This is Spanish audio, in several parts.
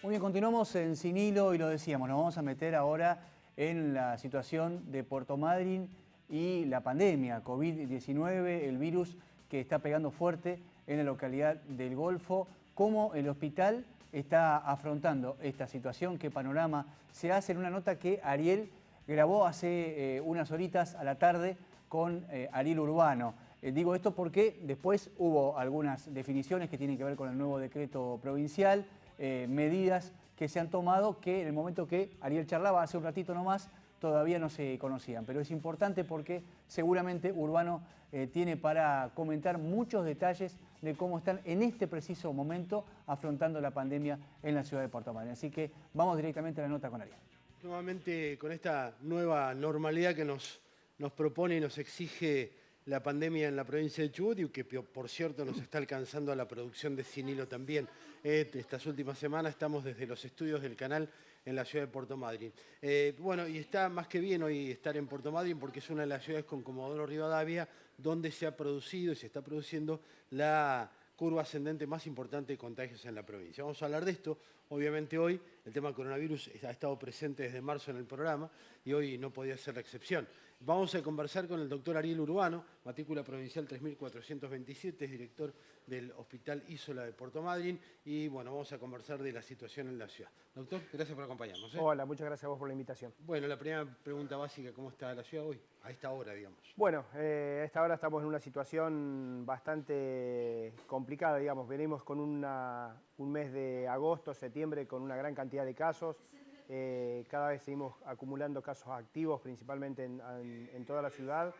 Muy bien, continuamos en Sin Hilo y lo decíamos, nos vamos a meter ahora en la situación de Puerto Madryn y la pandemia, COVID-19, el virus que está pegando fuerte en la localidad del Golfo. ¿Cómo el hospital está afrontando esta situación? ¿Qué panorama se hace? En una nota que Ariel grabó hace unas horitas a la tarde con Ariel Urbano. Digo esto porque después hubo algunas definiciones que tienen que ver con el nuevo decreto provincial, medidas que se han tomado que en el momento que Ariel charlaba hace un ratito nomás todavía no se conocían. Pero es importante porque seguramente Urbano tiene para comentar muchos detalles de cómo están en este preciso momento afrontando la pandemia en la ciudad de Puerto Madryn. Así que vamos directamente a la nota con Ariel. Nuevamente con esta nueva normalidad que nos propone y nos exige la pandemia en la provincia de Chubut y que por cierto nos está alcanzando a la producción de Sin Hilo también. Estas últimas semanas estamos desde los estudios del canal en la ciudad de Puerto Madryn. Bueno, y está más que bien hoy estar en Puerto Madryn porque es una de las ciudades con Comodoro Rivadavia donde se ha producido y se está produciendo la curva ascendente más importante de contagios en la provincia. Vamos a hablar de esto. Obviamente hoy el tema del coronavirus ha estado presente desde marzo en el programa y hoy no podía ser la excepción. Vamos a conversar con el doctor Ariel Urbano, matrícula provincial 3427, es director del Hospital Isola de Puerto Madryn y bueno, vamos a conversar de la situación en la ciudad. Doctor, gracias por acompañarnos. Hola, muchas gracias a vos por la invitación. Bueno, la primera pregunta básica, ¿cómo está la ciudad hoy? A esta hora, digamos. Bueno, a esta hora estamos en una situación bastante complicada, digamos. Venimos con un mes de agosto, septiembre, con una gran cantidad de casos. Cada vez seguimos acumulando casos activos, principalmente en toda la ciudad.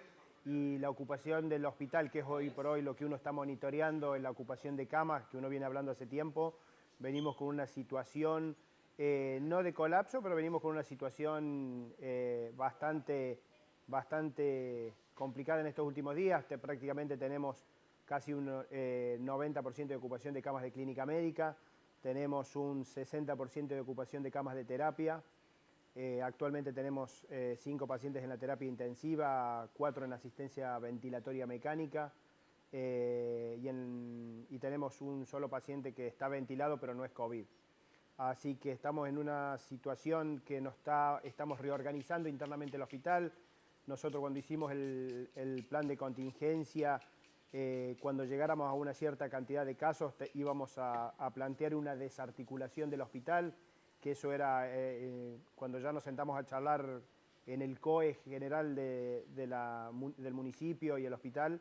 Y la ocupación del hospital, que es hoy por hoy lo que uno está monitoreando, en la ocupación de camas, que uno viene hablando hace tiempo. Venimos con una situación, no de colapso, pero venimos con una situación bastante complicada en estos últimos días. Prácticamente tenemos casi un 90% de ocupación de camas de clínica médica, tenemos un 60% de ocupación de camas de terapia. Actualmente tenemos 5 pacientes en la terapia intensiva, 4 en asistencia ventilatoria mecánica y tenemos un solo paciente que está ventilado pero no es COVID. Así que estamos en una situación que estamos reorganizando internamente el hospital. Nosotros cuando hicimos el plan de contingencia, cuando llegáramos a una cierta cantidad de casos, íbamos a plantear una desarticulación del hospital, que eso era cuando ya nos sentamos a charlar en el COE general del municipio y el hospital,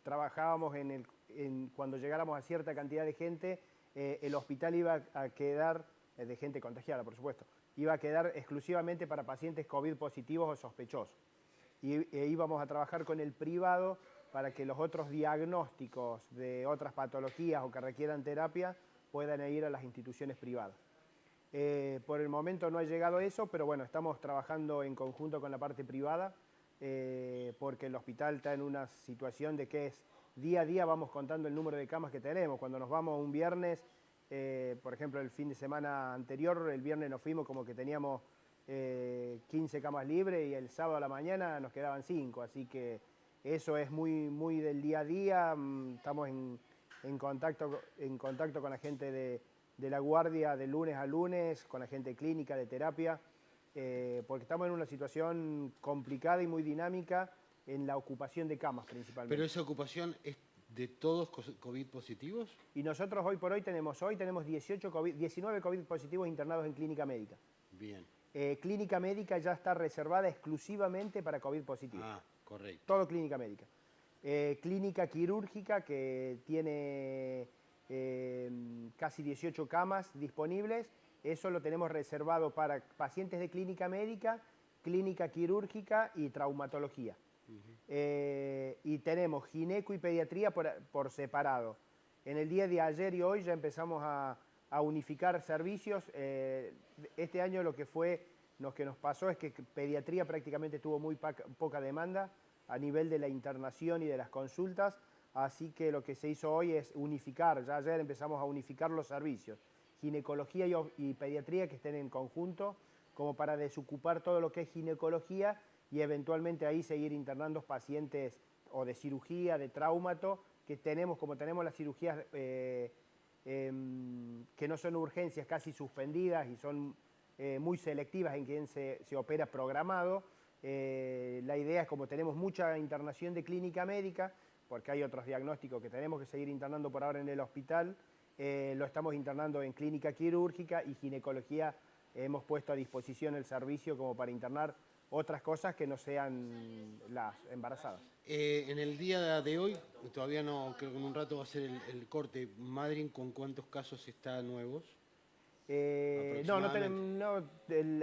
trabajábamos cuando llegáramos a cierta cantidad de gente, el hospital iba a quedar, de gente contagiada por supuesto, iba a quedar exclusivamente para pacientes COVID positivos o sospechosos. E íbamos a trabajar con el privado para que los otros diagnósticos de otras patologías o que requieran terapia puedan ir a las instituciones privadas. Por el momento no ha llegado eso, pero bueno, estamos trabajando en conjunto con la parte privada porque el hospital está en una situación de que es día a día vamos contando el número de camas que tenemos. Cuando nos vamos un viernes, por ejemplo, el fin de semana anterior, el viernes nos fuimos como que teníamos 15 camas libres y el sábado a la mañana nos quedaban 5, así que eso es muy del día a día. Estamos en contacto con la gente de la guardia de lunes a lunes, con la gente clínica, de terapia, porque estamos en una situación complicada y muy dinámica en la ocupación de camas principalmente. ¿Pero esa ocupación es de todos COVID positivos? Y nosotros hoy por hoy tenemos 19 COVID positivos internados en clínica médica. Bien. Clínica médica ya está reservada exclusivamente para COVID positivo. Ah, correcto. Todo clínica médica. Clínica quirúrgica que tiene casi 18 camas disponibles. Eso lo tenemos reservado para pacientes de clínica médica, clínica quirúrgica y traumatología. Y tenemos gineco y pediatría por separado. En el día de ayer y hoy ya empezamos a unificar servicios. Este año lo que nos pasó es que pediatría prácticamente tuvo muy poca demanda a nivel de la internación y de las consultas, así que lo que se hizo hoy es unificar. Ya ayer empezamos a unificar los servicios, ginecología y pediatría, que estén en conjunto, como para desocupar todo lo que es ginecología y eventualmente ahí seguir internando pacientes o de cirugía, de traumato, que tenemos, como tenemos las cirugías que no son urgencias casi suspendidas y son muy selectivas en quien se opera programado. La idea es, como tenemos mucha internación de clínica médica, porque hay otros diagnósticos que tenemos que seguir internando por ahora en el hospital, lo estamos internando en clínica quirúrgica y ginecología. Hemos puesto a disposición el servicio como para internar otras cosas que no sean las embarazadas. En el día de hoy, todavía no, creo que en un rato va a ser el corte, Madryn, ¿con cuántos casos está nuevos?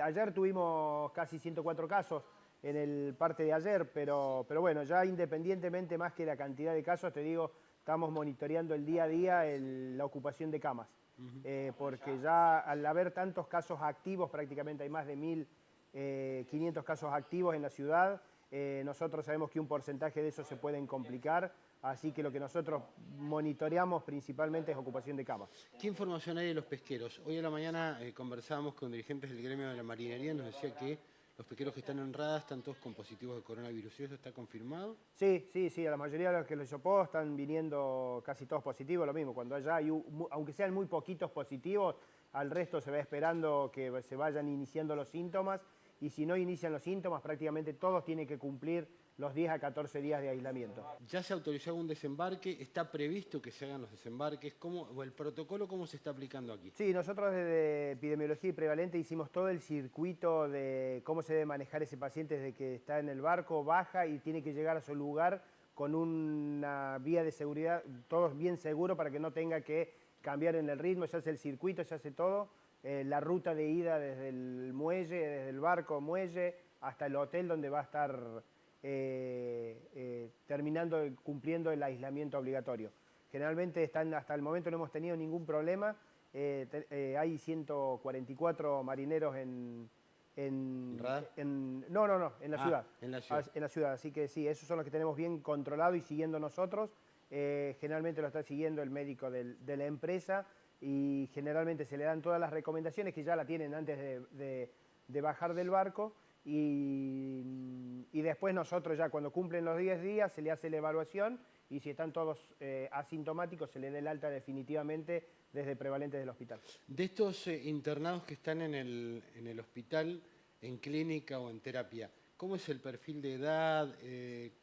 Ayer tuvimos casi 104 casos en el parte de ayer, pero bueno, ya independientemente más que la cantidad de casos, te digo, estamos monitoreando el día a día la ocupación de camas, porque ya al haber tantos casos activos, prácticamente hay más de 1.500 casos activos en la ciudad, nosotros sabemos que un porcentaje de esos se pueden complicar, así que lo que nosotros monitoreamos principalmente es ocupación de camas. ¿Qué información hay de los pesqueros? Hoy a la mañana conversábamos con dirigentes del gremio de la marinería, nos decía que los pesqueros que están en Radas están todos con positivos de coronavirus. ¿Y eso está confirmado? Sí, a la mayoría de los que les sopó están viniendo casi todos positivos, lo mismo. Cuando allá hay, aunque sean muy poquitos positivos, al resto se va esperando que se vayan iniciando los síntomas, y si no inician los síntomas, prácticamente todos tienen que cumplir los 10 a 14 días de aislamiento. ¿Ya se autorizó algún desembarque? ¿Está previsto que se hagan los desembarques? ¿O el protocolo cómo se está aplicando aquí? Sí, nosotros desde Epidemiología y Prevalente hicimos todo el circuito de cómo se debe manejar ese paciente desde que está en el barco, baja y tiene que llegar a su lugar con una vía de seguridad, todo bien seguro para que no tenga que cambiar en el ritmo. Se hace el circuito, se hace todo, la ruta de ida desde el muelle, desde el barco, muelle, hasta el hotel donde va a estar cumpliendo el aislamiento obligatorio. Generalmente hasta el momento no hemos tenido ningún problema. Hay 144 marineros en la ciudad. En la ciudad, así que sí, esos son los que tenemos bien controlados y siguiendo nosotros. Generalmente lo está siguiendo el médico de la empresa y generalmente se le dan todas las recomendaciones que ya la tienen antes de bajar del barco. Y después nosotros ya cuando cumplen los 10 días se le hace la evaluación y si están todos asintomáticos se le da el alta definitivamente desde Prevalente del hospital. De estos internados que están en el hospital, en clínica o en terapia, ¿cómo es el perfil de edad?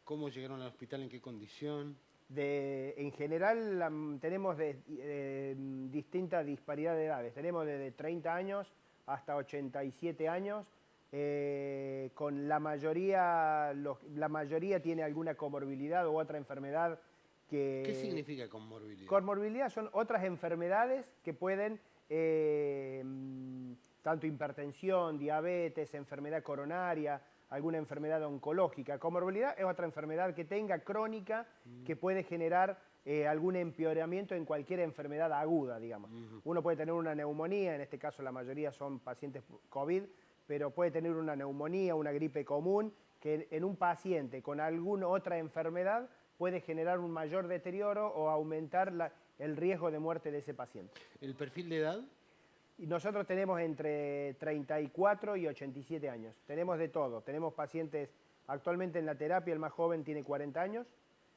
¿Cómo llegaron al hospital? ¿En qué condición? En general tenemos distinta disparidad de edades. Tenemos desde 30 años hasta 87 años. Con la mayoría tiene alguna comorbilidad u otra enfermedad que... ¿Qué significa comorbilidad? Comorbilidad son otras enfermedades que pueden, tanto hipertensión, diabetes, enfermedad coronaria, alguna enfermedad oncológica. Comorbilidad es otra enfermedad que tenga crónica que puede generar algún empeoramiento en cualquier enfermedad aguda, digamos. Uno puede tener una neumonía, en este caso la mayoría son pacientes COVID, pero puede tener una neumonía, una gripe común, que en un paciente con alguna otra enfermedad puede generar un mayor deterioro o aumentar el riesgo de muerte de ese paciente. ¿El perfil de edad? Y nosotros tenemos entre 34 y 87 años. Tenemos de todo. Tenemos pacientes actualmente en la terapia, el más joven tiene 40 años,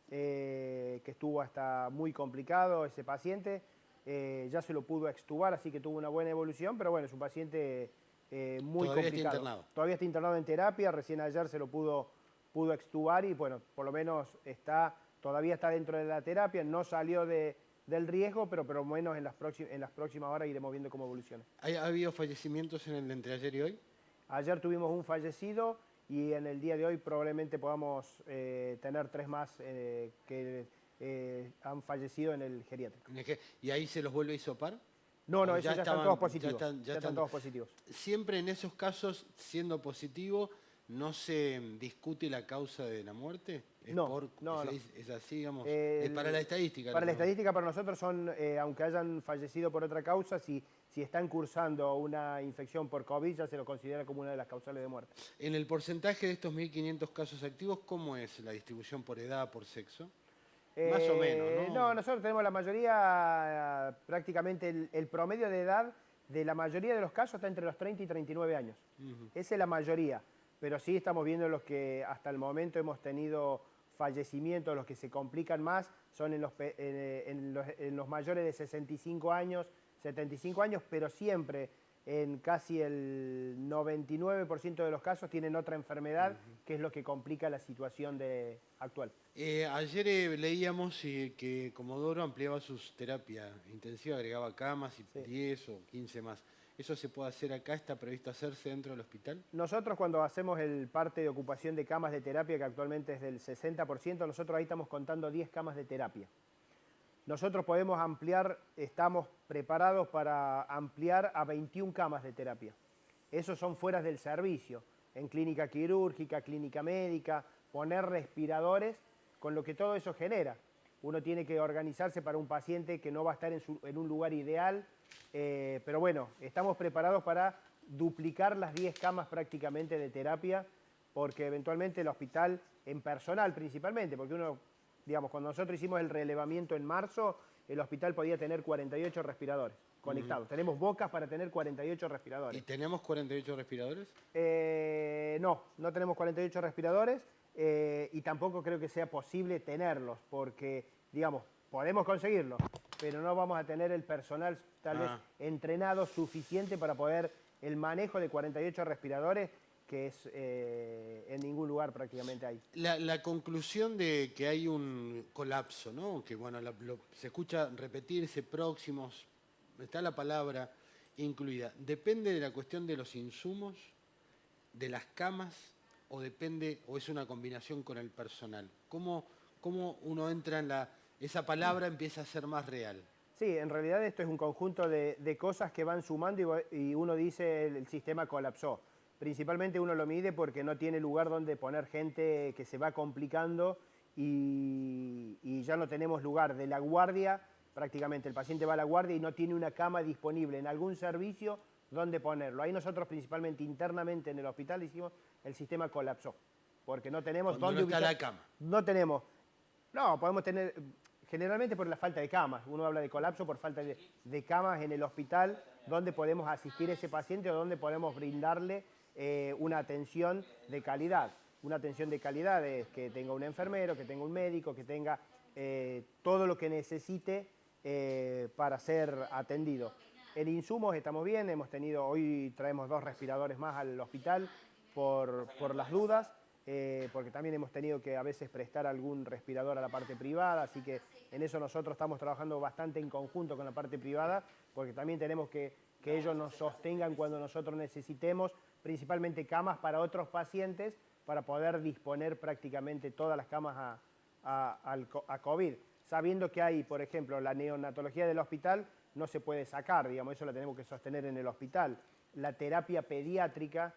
que estuvo hasta muy complicado ese paciente. Ya se lo pudo extubar, así que tuvo una buena evolución, pero bueno, es un paciente... muy todavía complicado. Está internado. Todavía está internado en terapia, recién ayer se lo pudo extubar y bueno, por lo menos todavía está dentro de la terapia, no salió del riesgo, pero por lo menos en las próximas horas iremos viendo cómo evoluciona. ¿Ha habido fallecimientos en el de entre ayer y hoy? Ayer tuvimos un fallecido y en el día de hoy probablemente podamos tener 3 más que han fallecido en el geriátrico. ¿Y ahí se los vuelve a hisopar? No, esos ya están todos positivos. Ya están todos positivos. Siempre en esos casos, siendo positivo, ¿no se discute la causa de la muerte? No. Es así, digamos, es para la estadística. Para la estadística, para nosotros son, aunque hayan fallecido por otra causa, si están cursando una infección por COVID, ya se lo considera como una de las causales de muerte. En el porcentaje de estos 1.500 casos activos, ¿cómo es la distribución por edad, por sexo? Más o menos, ¿no? No, nosotros tenemos la mayoría, prácticamente el promedio de edad de la mayoría de los casos está entre los 30 y 39 años. Esa es la mayoría, pero sí estamos viendo los que hasta el momento hemos tenido fallecimientos, los que se complican más, son en los mayores de 65 años, 75 años, pero siempre en casi el 99% de los casos tienen otra enfermedad, que es lo que complica la situación actual. Ayer leíamos que Comodoro ampliaba sus terapias intensivas, agregaba camas, y 10 o 15 más. ¿Eso se puede hacer acá? ¿Está previsto hacerse dentro del hospital? Nosotros cuando hacemos el parte de ocupación de camas de terapia, que actualmente es del 60%, nosotros ahí estamos contando 10 camas de terapia. Nosotros podemos ampliar, estamos preparados para ampliar a 21 camas de terapia. Esos son fuera del servicio, en clínica quirúrgica, clínica médica, poner respiradores, con lo que todo eso genera. Uno tiene que organizarse para un paciente que no va a estar en un lugar ideal, pero bueno, estamos preparados para duplicar las 10 camas prácticamente de terapia, porque eventualmente el hospital, en personal principalmente, porque uno, digamos, cuando nosotros hicimos el relevamiento en marzo, el hospital podía tener 48 respiradores conectados. Tenemos bocas para tener 48 respiradores. ¿Y tenemos 48 respiradores? No tenemos 48 respiradores y tampoco creo que sea posible tenerlos, porque, digamos, podemos conseguirlo, pero no vamos a tener el personal tal vez entrenado suficiente para poder el manejo de 48 respiradores, que es en ningún lugar prácticamente hay. La conclusión de que hay un colapso, ¿no? Que bueno, se escucha repetirse, próximos, está la palabra incluida. ¿Depende de la cuestión de los insumos, de las camas, o depende, o es una combinación con el personal? ¿Cómo uno entra en esa palabra empieza a ser más real? Sí, en realidad esto es un conjunto de cosas que van sumando y uno dice el sistema colapsó. Principalmente uno lo mide porque no tiene lugar donde poner gente, que se va complicando y ya no tenemos lugar. De la guardia, prácticamente el paciente va a la guardia y no tiene una cama disponible en algún servicio donde ponerlo. Ahí nosotros principalmente internamente en el hospital decimos el sistema colapsó, porque no tenemos dónde ubicar la cama. No, podemos tener, generalmente por la falta de camas. Uno habla de colapso por falta de camas en el hospital donde podemos asistir a ese paciente o donde podemos brindarle una atención de calidad. Una atención de calidad es que tenga un enfermero, que tenga un médico, que tenga todo lo que necesite para ser atendido. En insumos estamos bien, hoy traemos 2 respiradores más al hospital por las dudas, porque también hemos tenido que a veces prestar algún respirador a la parte privada, así que en eso nosotros estamos trabajando bastante en conjunto con la parte privada, porque también tenemos que ellos nos sostengan cuando nosotros necesitemos, principalmente camas para otros pacientes, para poder disponer prácticamente todas las camas a COVID. Sabiendo que hay, por ejemplo, la neonatología del hospital no se puede sacar, digamos, eso la tenemos que sostener en el hospital. La terapia pediátrica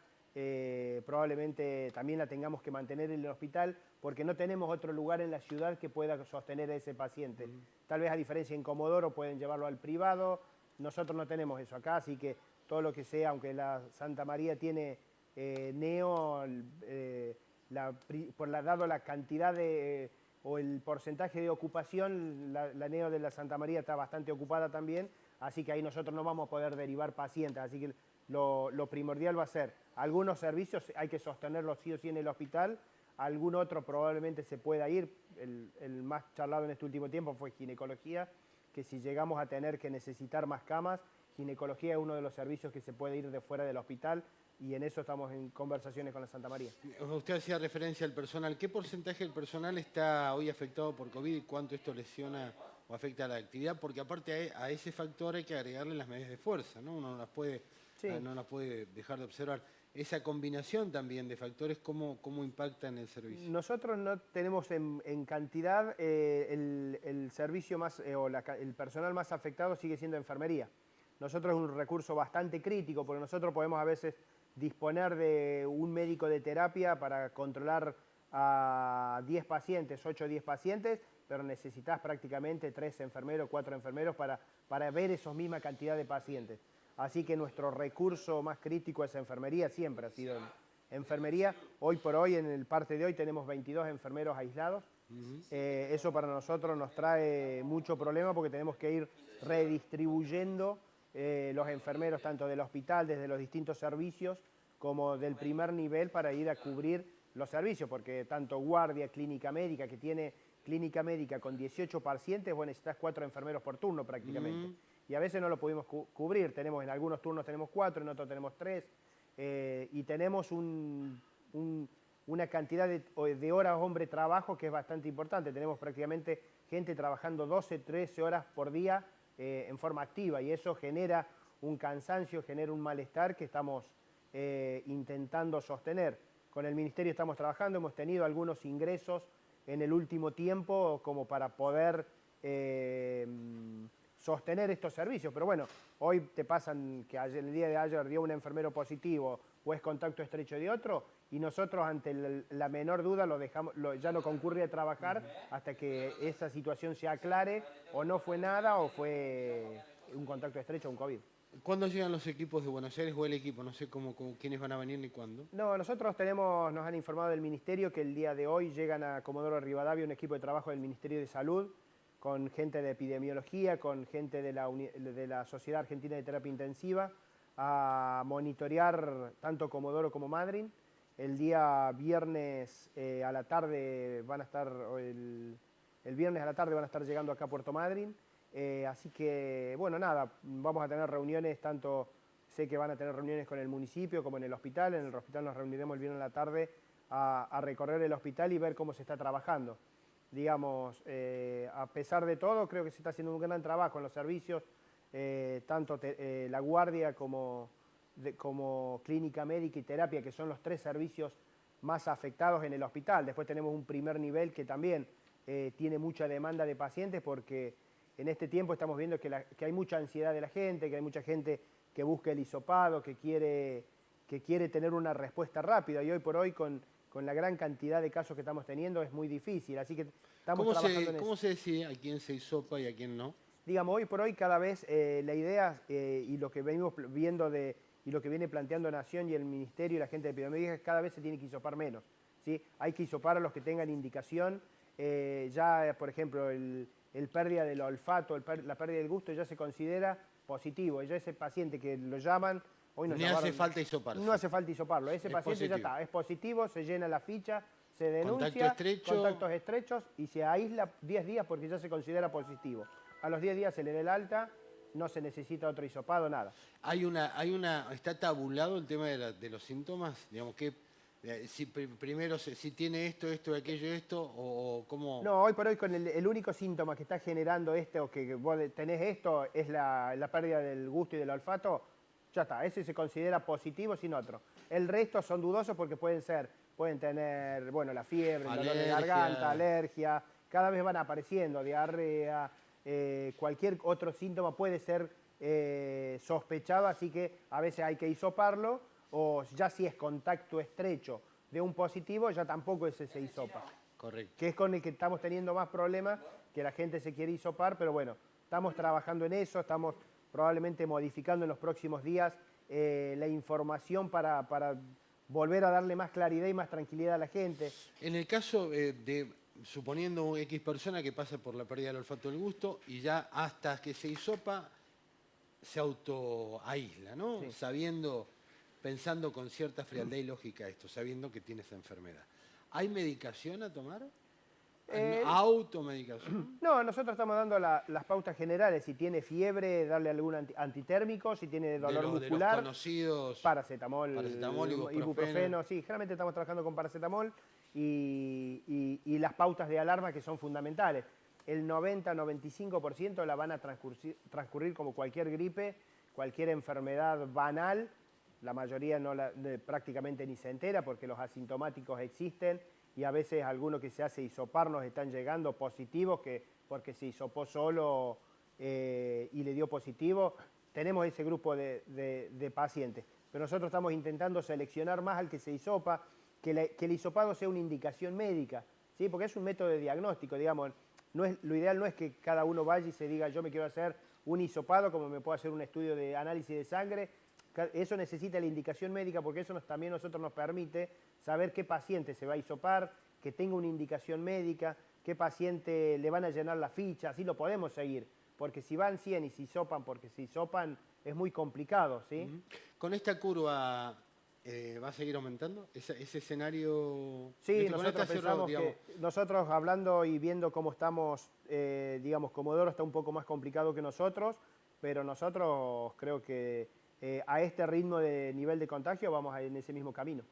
probablemente también la tengamos que mantener en el hospital porque no tenemos otro lugar en la ciudad que pueda sostener a ese paciente. Tal vez a diferencia en Comodoro pueden llevarlo al privado, nosotros no tenemos eso acá, así que todo lo que sea, aunque la Santa María tiene neo, dado la cantidad o el porcentaje de ocupación, la neo de la Santa María está bastante ocupada también, así que ahí nosotros no vamos a poder derivar pacientes, así que lo primordial va a ser, algunos servicios hay que sostenerlos sí o sí en el hospital, algún otro probablemente se pueda ir, el más charlado en este último tiempo fue ginecología, que si llegamos a tener que necesitar más camas, ginecología es uno de los servicios que se puede ir de fuera del hospital y en eso estamos en conversaciones con la Santa María. Usted hacía referencia al personal. ¿Qué porcentaje del personal está hoy afectado por COVID y cuánto esto lesiona o afecta a la actividad? Porque aparte a ese factor hay que agregarle las medidas de fuerza, ¿no? Uno no las puede dejar de observar. Esa combinación también de factores, ¿cómo impacta en el servicio? Nosotros no tenemos en cantidad el servicio más, el personal más afectado sigue siendo enfermería. Nosotros es un recurso bastante crítico porque nosotros podemos a veces disponer de un médico de terapia para controlar a 10 pacientes, 8 o 10 pacientes, pero necesitas prácticamente 3 enfermeros, 4 enfermeros para ver esa misma cantidad de pacientes. Así que nuestro recurso más crítico es enfermería, siempre ha sido enfermería. Hoy por hoy, en el parte de hoy, tenemos 22 enfermeros aislados. Eso para nosotros nos trae mucho problema porque tenemos que ir redistribuyendo los enfermeros tanto del hospital, desde los distintos servicios, como del primer nivel para ir a cubrir los servicios, porque tanto guardia, clínica médica, que tiene clínica médica con 18 pacientes, vos necesitas 4 enfermeros por turno prácticamente. Y a veces no lo pudimos cubrir. Tenemos, en algunos turnos tenemos 4, en otros tenemos 3. Y tenemos una cantidad de horas hombre trabajo que es bastante importante. Tenemos prácticamente gente trabajando 12, 13 horas por día en forma activa, y eso genera un cansancio, genera un malestar que estamos intentando sostener. Con el Ministerio estamos trabajando, hemos tenido algunos ingresos en el último tiempo como para poder sostener estos servicios, pero bueno, hoy te pasan que el día de ayer dio un enfermero positivo o es contacto estrecho de otro, y nosotros ante la menor duda ya no concurre a trabajar hasta que esa situación se aclare, o no fue nada o fue un contacto estrecho o un COVID. ¿Cuándo llegan los equipos de Buenos Aires o el equipo? No sé quiénes van a venir ni cuándo. No, nosotros nos han informado del Ministerio que el día de hoy llegan a Comodoro Rivadavia un equipo de trabajo del Ministerio de Salud, con gente de epidemiología, con gente de la Sociedad Argentina de Terapia Intensiva, a monitorear tanto Comodoro como Madryn. El día viernes a la tarde van a estar, el viernes a la tarde van a estar llegando acá a Puerto Madryn. Así que, bueno, nada, vamos a tener reuniones, sé que van a tener reuniones con el municipio como en el hospital. En el hospital nos reuniremos el viernes a la tarde a recorrer el hospital y ver cómo se está trabajando. Digamos, a pesar de todo, creo que se está haciendo un gran trabajo en los servicios, tanto la guardia como clínica médica y terapia, que son los 3 servicios más afectados en el hospital. Después tenemos un primer nivel que también tiene mucha demanda de pacientes, porque en este tiempo estamos viendo que hay mucha ansiedad de la gente, que hay mucha gente que busca el hisopado, que quiere tener una respuesta rápida, y hoy por hoy con la gran cantidad de casos que estamos teniendo es muy difícil, así que estamos trabajando en eso. ¿Cómo se decide a quién se hisopa y a quién no? Digamos, hoy por hoy cada vez la idea y lo que venimos viendo y lo que viene planteando Nación y el Ministerio y la gente de epidemiología es que cada vez se tiene que hisopar menos, ¿sí? Hay que hisopar a los que tengan indicación. Ya, por ejemplo, el pérdida del olfato, la pérdida del gusto ya se considera positivo. Ya ese paciente que lo llaman, hoy nos llamaron, hace falta hisoparse. No hace falta hisoparlo. Ese paciente positivo. ya está, es positivo, se llena la ficha, se denuncia, contactos estrechos, y se aísla 10 días porque ya se considera positivo. A los 10 días se le da el alta, no se necesita otro hisopado, nada. ¿Está tabulado el tema de los síntomas? Digamos que primero si tiene esto, aquello, o cómo. No, hoy por hoy con el único síntoma que está generando o que vos tenés esto, es la pérdida del gusto y del olfato. Ya está, ese se considera positivo sin otro. El resto son dudosos porque pueden tener, bueno, la fiebre, el dolor de garganta, alergia, cada vez van apareciendo, diarrea, cualquier otro síntoma puede ser sospechado, así que a veces hay que hisoparlo, o ya si es contacto estrecho de un positivo, ya tampoco ese se hisopa. Correcto. Que es con el que estamos teniendo más problemas, que la gente se quiere hisopar, pero bueno, estamos trabajando en eso, estamos probablemente modificando en los próximos días la información para volver a darle más claridad y más tranquilidad a la gente. En el caso suponiendo un X persona que pasa por la pérdida del olfato del gusto y ya hasta que se hisopa, se autoaísla, ¿no? Sí. Pensando con cierta frialdad y lógica esto, sabiendo que tiene esa enfermedad. ¿Hay medicación a tomar? ¿Automedicación? No, nosotros estamos dando las pautas generales. Si tiene fiebre, darle algún antitérmico. Si tiene dolor muscular, de los conocidos, paracetamol y ibuprofeno. Sí, generalmente estamos trabajando con paracetamol y las pautas de alarma, que son fundamentales. El 90-95% la van a transcurrir como cualquier gripe, cualquier enfermedad banal. La mayoría prácticamente ni se entera porque los asintomáticos existen, y a veces algunos que se hace hisopar nos están llegando positivos porque se hisopó solo y le dio positivo. Tenemos ese grupo de pacientes, pero nosotros estamos intentando seleccionar más al que se hisopa, que el hisopado sea una indicación médica, ¿sí? Porque es un método de diagnóstico, digamos. Lo ideal no es que cada uno vaya y se diga yo me quiero hacer un hisopado como me puedo hacer un estudio de análisis de sangre. Eso necesita la indicación médica, porque eso también nosotros nos permite saber qué paciente se va a hisopar, que tenga una indicación médica, qué paciente le van a llenar la ficha, así lo podemos seguir. Porque si van 100 y se hisopan porque se hisopan, es muy complicado, ¿sí? Con esta curva ¿Va a seguir aumentando ese escenario? Sí, Con nosotros esta pensamos digamos, que nosotros hablando y viendo cómo estamos, digamos, Comodoro está un poco más complicado que nosotros, pero nosotros creo que a este ritmo de nivel de contagio vamos en ese mismo camino.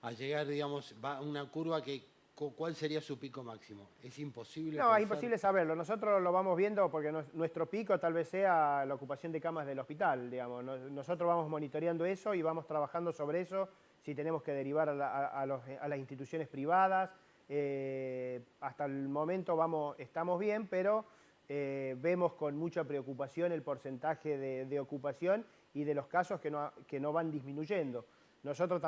a llegar, digamos, va una curva que, ¿cuál sería su pico máximo? ¿Es imposible No, pensar? es imposible saberlo. Nosotros lo vamos viendo porque nuestro pico tal vez sea la ocupación de camas del hospital, digamos. Nosotros vamos monitoreando eso y vamos trabajando sobre eso, si tenemos que derivar a las instituciones privadas. Hasta el momento estamos bien, pero vemos con mucha preocupación el porcentaje de ocupación y de los casos que no van disminuyendo. Nosotros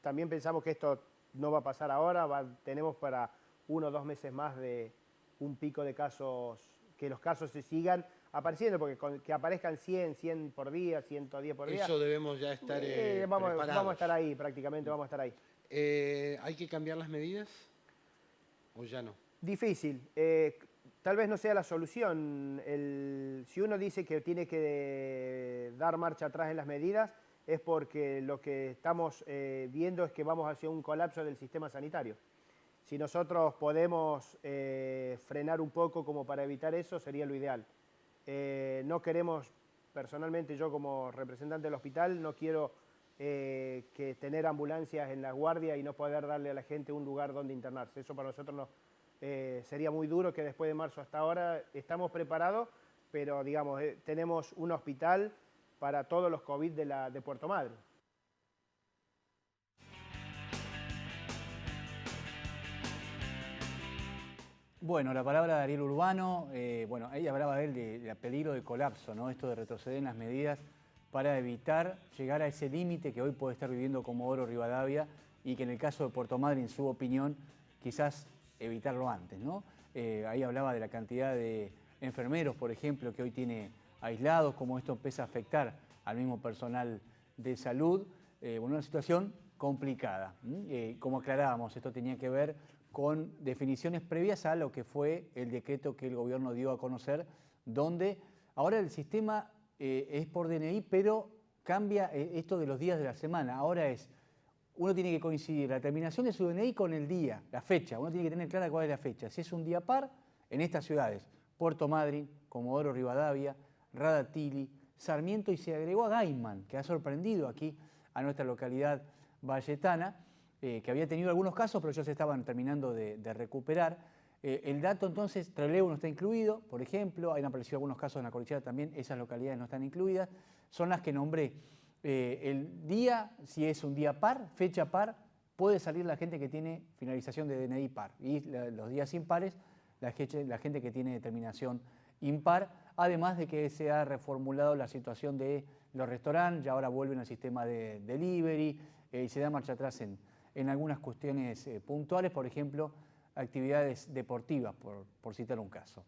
también pensamos que esto no va a pasar ahora, tenemos para 1 o 2 meses más de un pico de casos, que los casos se sigan apareciendo, porque que aparezcan 100 por día, 110 por día. Eso debemos ya estar preparados. Vamos a estar ahí, prácticamente vamos a estar ahí. ¿Hay que cambiar las medidas o ya no? Difícil. Tal vez no sea la solución. Si uno dice que tiene que dar marcha atrás en las medidas, es porque lo que estamos viendo es que vamos hacia un colapso del sistema sanitario. Si nosotros podemos frenar un poco como para evitar eso, sería lo ideal. No queremos, personalmente yo como representante del hospital, no quiero que tener ambulancias en la guardia y no poder darle a la gente un lugar donde internarse. Eso para nosotros sería muy duro, que después de marzo hasta ahora estamos preparados, pero digamos, tenemos un hospital para todos los COVID de Puerto Madryn. Bueno, la palabra de Ariel Urbano, bueno, ella hablaba de él de peligro de colapso, ¿no? Esto de retroceder en las medidas para evitar llegar a ese límite que hoy puede estar viviendo Comodoro Rivadavia y que en el caso de Puerto Madryn, en su opinión, quizás evitarlo antes, ¿no? Ahí hablaba de la cantidad de enfermeros, por ejemplo, que hoy tiene aislados, cómo esto empieza a afectar al mismo personal de salud. Bueno, una situación complicada. Como aclarábamos, esto tenía que ver con definiciones previas a lo que fue el decreto que el gobierno dio a conocer, donde ahora el sistema es por DNI, pero cambia esto de los días de la semana. Ahora uno tiene que coincidir la terminación de su DNI con el día, la fecha. Uno tiene que tener clara cuál es la fecha. Si es un día par, en estas ciudades, Puerto Madryn, Comodoro Rivadavia, Radatili, Sarmiento, y se agregó a Gaiman, que ha sorprendido aquí a nuestra localidad valletana, que había tenido algunos casos, pero ya se estaban terminando de recuperar. El dato entonces, Trelew no está incluido, por ejemplo, han aparecido algunos casos en la cordillera también, esas localidades no están incluidas, son las que nombré. El día, si es un día par, fecha par, puede salir la gente que tiene finalización de DNI par, y los días impares, la gente que tiene determinación impar, además de que se ha reformulado la situación de los restaurantes, ya ahora vuelven al sistema de delivery, y se da marcha atrás en algunas cuestiones puntuales, por ejemplo, actividades deportivas, por citar un caso.